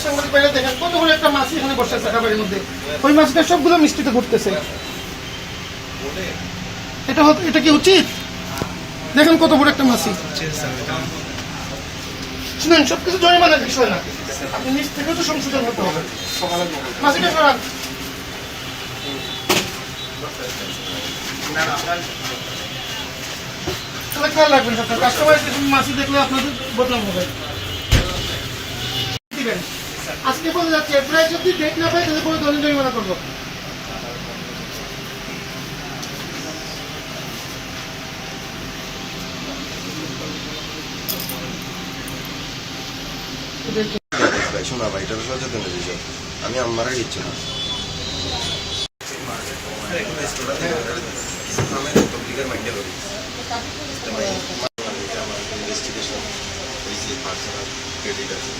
সাংবাদিক বাইরে দেখেন কত বড় একটা মাছ এখানে বসে আছে খাবারের মধ্যে। ওই মাছটা সবগুলো মিষ্টিতে ঘুরতেছে। এটা কি উচিত? দেখেন কত বড় একটা মাছি। শুনেন, সবকিছু জরিমানার বিষয় না, আপনি নিজ থেকেও তো সংশোধন হতে হবে। মাছিটা সরান। তাহলে খেয়াল রাখবেন, আপনার কাস্টমার মাছি দেখলে আপনাদের বদনাম হবে। আজকে বলে যাচ্ছে প্রায় যদি ডেট না পাই তাহলে কোনো ধরনের জরিমানা করবো। শোনা ভাই, এটা সচেতন বিষয়, আমি আমারা দিচ্ছি না। মাইন্ডে করি ইনভেস্টিগেশন পার্সোনাল ক্রেডিট আছে।